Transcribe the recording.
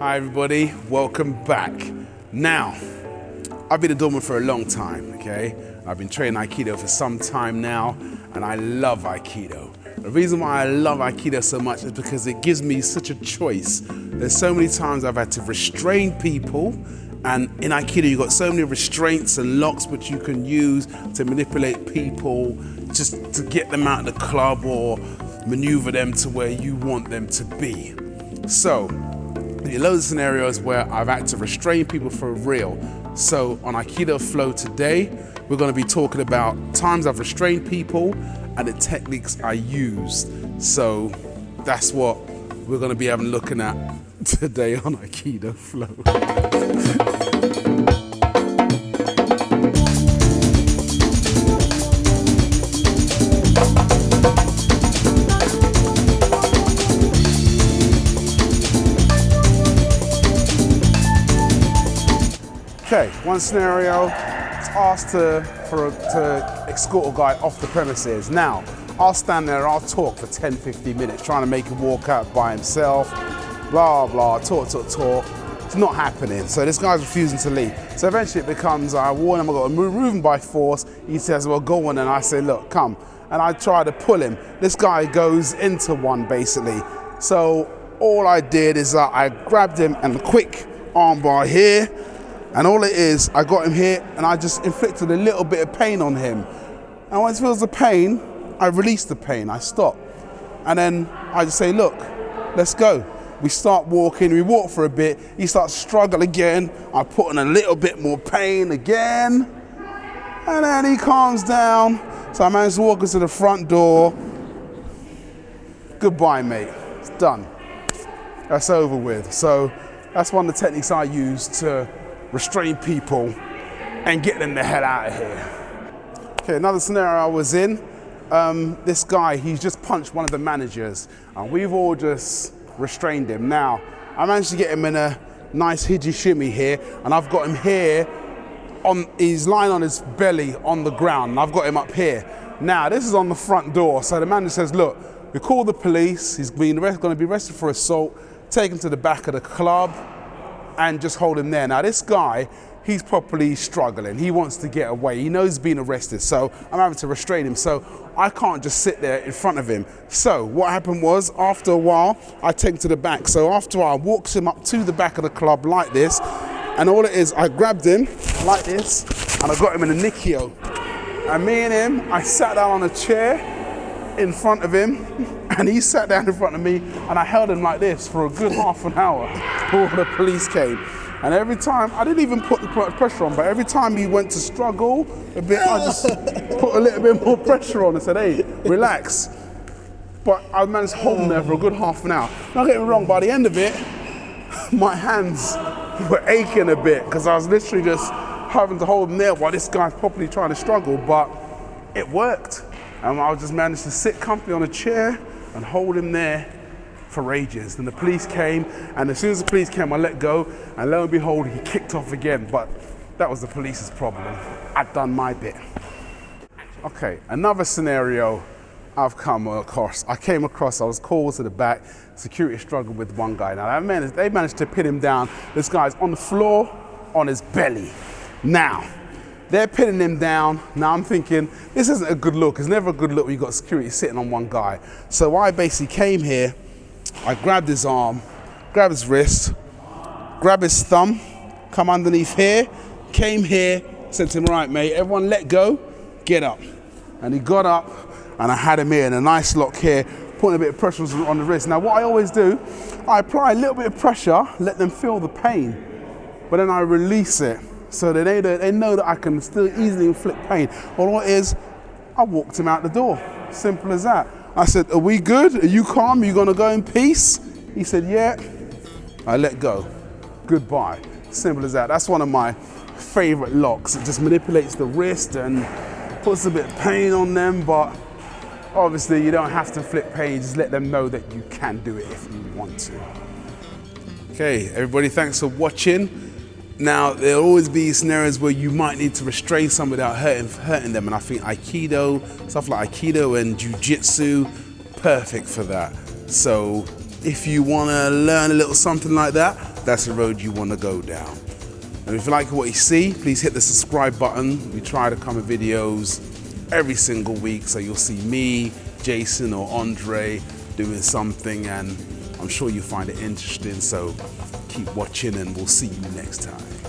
Hi everybody, welcome back. Now, I've been a doorman for a long time, okay? I've been training Aikido for some time now, and I love Aikido. The reason why I love Aikido so much is because it gives me such a choice. There's so many times I've had to restrain people, and in Aikido you've got so many restraints and locks which you can use to manipulate people, just to get them out of the club or maneuver them to where you want them to be. So, there are loads of scenarios where I've had to restrain people for real. So on Aikidoflow today, we're going to be talking about times I've restrained people and the techniques I used. So that's what we're going to be looking at today on Aikidoflow. Okay, one scenario, it's asked to escort a guy off the premises. Now, I'll stand there and I'll talk for 10-15 minutes, trying to make him walk out by himself, blah, blah, talk. It's not happening. So this guy's refusing to leave. So eventually it becomes, I warn him, I've got to move him by force. He says, well, go on. And I say, look, come. And I try to pull him. This guy goes into one, basically. So all I did is I grabbed him and a quick arm bar here. And all it is, I got him here and I just inflicted a little bit of pain on him. And once he feels the pain, I release the pain, I stop. And then I just say, look, let's go. We start walking, we walk for a bit, he starts struggling again, I put in a little bit more pain again, and then he calms down. So I managed to walk into the front door. Goodbye, mate, it's done. That's over with. So that's one of the techniques I use to restrain people and get them the hell out of here. Okay, another scenario I was in, this guy, he's just punched one of the managers and we've all just restrained him. Now, I managed to get him in a nice hiji shimmy here and I've got him here, he's lying on his belly on the ground and I've got him up here. Now, this is on the front door, so the manager says, look, we call the police, he's going to be arrested for assault, take him to the back of the club, and just hold him there. Now this guy, he's properly struggling. He wants to get away. He knows he's been arrested, so I'm having to restrain him. So I can't just sit there in front of him. So what happened was, after a while, I take him to the back. So after a while, I walked him up to the back of the club like this, and all it is, I grabbed him like this, and I got him in a nikio. And me and him, I sat down on a chair in front of him, and he sat down in front of me, and I held him like this for a good half an hour before the police came. And every time, I didn't even put the pressure on, but every time he went to struggle a bit, I just put a little bit more pressure on and said, hey, relax. But I managed to hold him there for a good half an hour. Don't get me wrong, by the end of it, my hands were aching a bit because I was literally just having to hold him there while this guy's properly trying to struggle, but it worked. And I just managed to sit comfortably on a chair and hold him there for ages. Then the police came, and as soon as the police came, I let go, and lo and behold, he kicked off again. But that was the police's problem. I'd done my bit. Okay, another scenario I've come across. I was called to the back, security struggled with one guy. Now they managed to pin him down. This guy's on the floor, on his belly. Now, they're pinning him down. Now I'm thinking, this isn't a good look. It's never a good look when you've got security sitting on one guy. So I basically came here, I grabbed his arm, grabbed his wrist, grabbed his thumb, come underneath here, came here, said to him, right mate, everyone let go, get up. And he got up and I had him here in a nice lock here, putting a bit of pressure on the wrist. Now what I always do, I apply a little bit of pressure, let them feel the pain, but then I release it. So that they know that I can still easily inflict pain. All it is, I walked him out the door. Simple as that. I said, are we good? Are you calm? Are you gonna go in peace? He said, yeah. I let go. Goodbye. Simple as that. That's one of my favorite locks. It just manipulates the wrist and puts a bit of pain on them, but obviously you don't have to inflict pain. Just let them know that you can do it if you want to. Okay, everybody, thanks for watching. Now, there'll always be scenarios where you might need to restrain someone without hurting them, and I think Aikido, stuff like Aikido and Jiu-Jitsu, perfect for that. So If you want to learn a little something like that, that's the road you want to go down. And if you like what you see, please hit the subscribe button. We try to come with videos every single week, so you'll see me, Jason or Andre doing something, and I'm sure you'll find it interesting. So keep watching and we'll see you next time.